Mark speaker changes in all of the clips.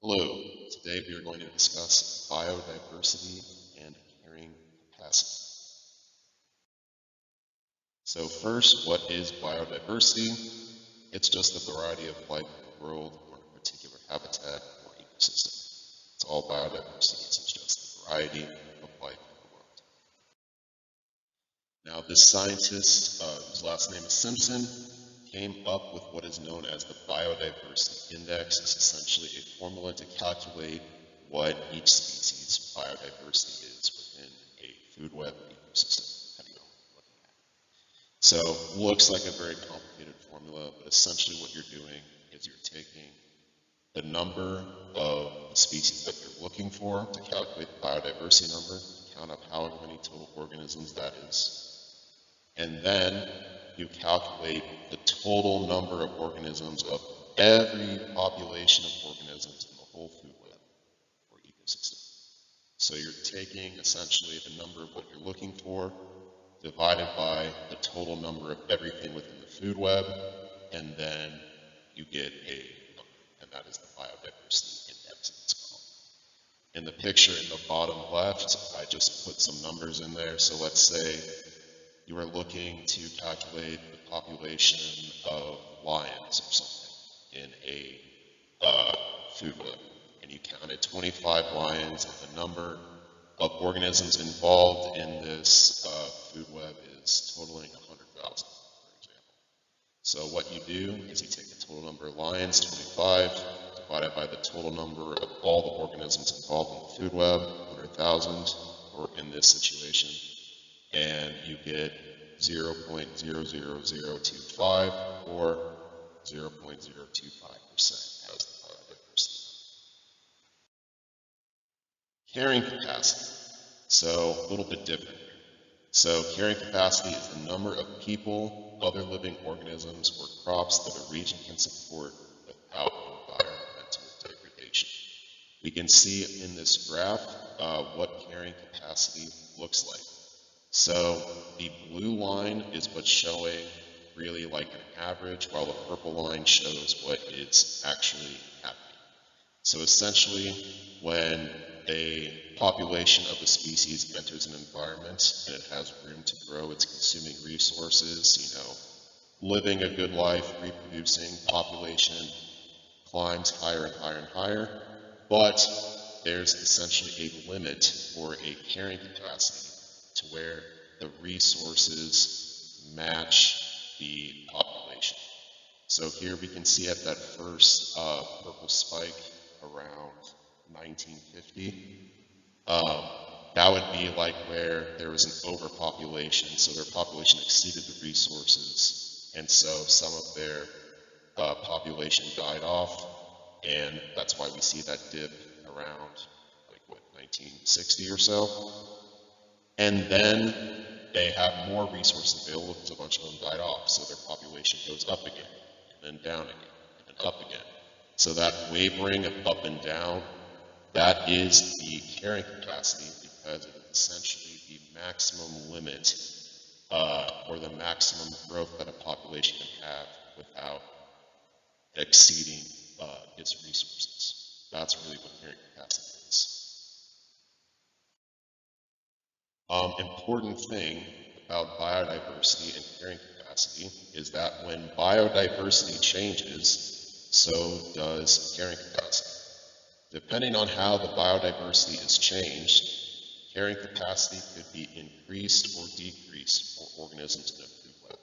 Speaker 1: Hello, today we are going to discuss biodiversity and carrying capacity. So first, what is biodiversity? It's just the variety of life in the world or in a particular habitat or ecosystem. It's all biodiversity, it's just the variety of life in the world. Now this scientist, whose last name is Simpson, came up with what is known as the Biodiversity Index. It's essentially a formula to calculate what each species' biodiversity is within a food web ecosystem, depending on what you're looking at. So looks like a very complicated formula, but essentially what you're doing is you're taking the number of the species that you're looking for to calculate the biodiversity number, count up however many total organisms that is, and then you calculate the total number of organisms of every population of organisms in the whole food web or ecosystem. So you're taking essentially the number of what you're looking for divided by the total number of everything within the food web, and then you get a number, and that is the biodiversity index that it's called. In the picture in the bottom left, I just put some numbers in there. So let's say you are looking to calculate the population of lions or something in a food web, and you counted 25 lions, and the number of organisms involved in this food web is totaling 100,000, for example. So what you do is you take the total number of lions, 25, divided by the total number of all the organisms involved in the food web, 100,000, or in this situation, and you get 0.00025 or 0.025% as the biodiversity. Carrying capacity. So a little bit different. So carrying capacity is the number of people, other living organisms, or crops that a region can support without environmental degradation. We can see in this graph what carrying capacity looks like. So the blue line is what's showing really like an average, while the purple line shows what is actually happening. So essentially, when a population of a species enters an environment and it has room to grow, it's consuming resources, living a good life, reproducing, population climbs higher and higher and higher, but there's essentially a limit or a carrying capacity to where the resources match the population. So here we can see at that first purple spike around 1950, that would be like where there was an overpopulation, so their population exceeded the resources, and so some of their population died off, and that's why we see that dip around, 1960 or so. And then they have more resources available because a bunch of them died off, so their population goes up again, and then down again, and then up again. So that wavering of up and down, that is the carrying capacity, because it is essentially the maximum limit or the maximum growth that a population can have without exceeding its resources. That's really what carrying capacity is. Important thing about biodiversity and carrying capacity is that when biodiversity changes, so does carrying capacity. Depending on how the biodiversity is changed, carrying capacity could be increased or decreased for organisms in a food web.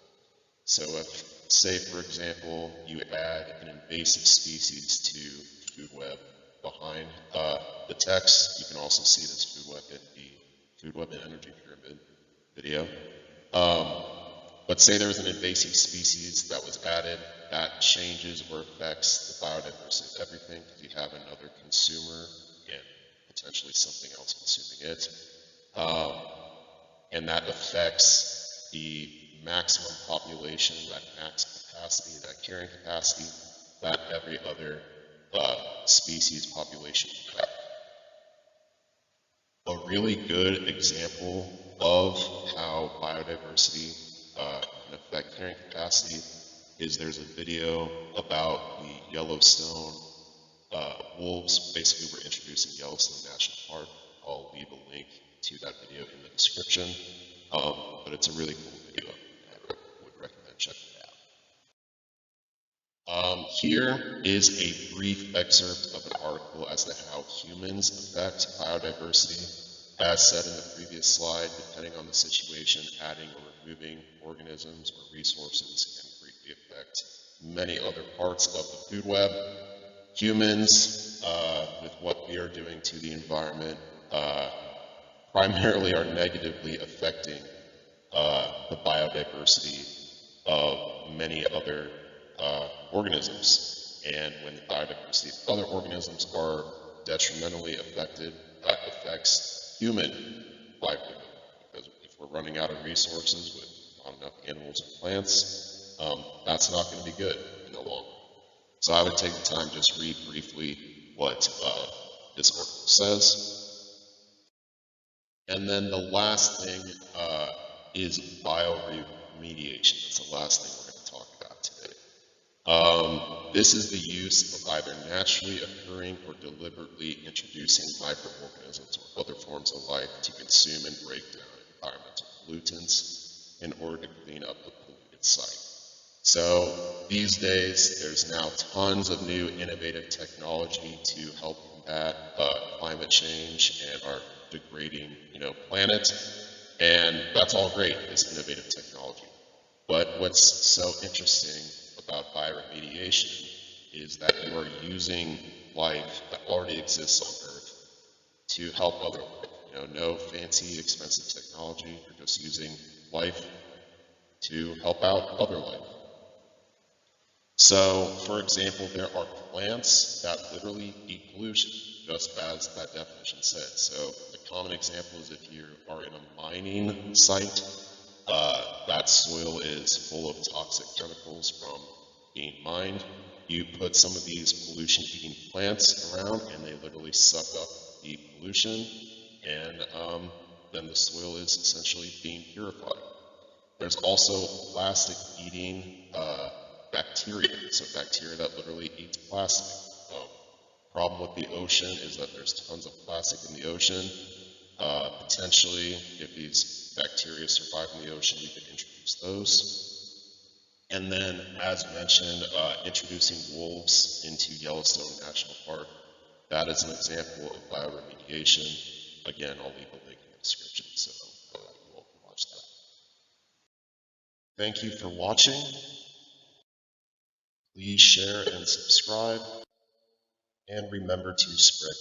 Speaker 1: So if, say for example, you add an invasive species to the food web behind the text, you can also see this food web in the Food Web and Energy Pyramid video. But say there was an invasive species that was added, that changes or affects the biodiversity of everything, because you have another consumer and potentially something else consuming it. And that affects the maximum population, that max capacity, that carrying capacity, that every other species population would have. A really good example of how biodiversity can affect carrying capacity is there's a video about the Yellowstone wolves, basically we're introducing Yellowstone National Park. I'll leave a link to that video in the description, but it's a really cool video. I would recommend checking it out. Here is a brief excerpt of an article as to how humans affect biodiversity. As said in the previous slide, depending on the situation, adding or removing organisms or resources can greatly affect many other parts of the food web. Humans, with what we are doing to the environment, primarily are negatively affecting the biodiversity of many other organisms. And when the biodiversity of other organisms are detrimentally affected, that affects human livelihood. Because if we're running out of resources with not enough animals and plants, that's not going to be good in the long run. So I would take the time just read briefly what this article says. And then the last thing is bioremediation. That's the last thing we're going to talk about today. This is the use of either naturally occurring or deliberately introducing microorganisms or other forms of life to consume and break down environmental pollutants in order to clean up the polluted site. So these days, there's now tons of new innovative technology to help combat climate change and our degrading, planet, and that's all great, this innovative technology. But what's so interesting about bioremediation is that you are using life that already exists on Earth to help other life. No fancy, expensive technology. You're just using life to help out other life. So, for example, there are plants that literally eat pollution, just as that definition said. So, the common example is if you are in a mining site, that soil is full of toxic chemicals from being mined. You put some of these pollution-eating plants around, and they literally suck up the pollution, and then the soil is essentially being purified. There's also plastic-eating bacteria, so bacteria that literally eats plastic. Problem with the ocean is that there's tons of plastic in the ocean. Potentially, if these bacteria survive in the ocean, we could introduce those. And then, as mentioned, introducing wolves into Yellowstone National Park, that is an example of bioremediation. Again, I'll leave a link in the description so you all can watch that. Thank you for watching. Please share and subscribe, and remember to spread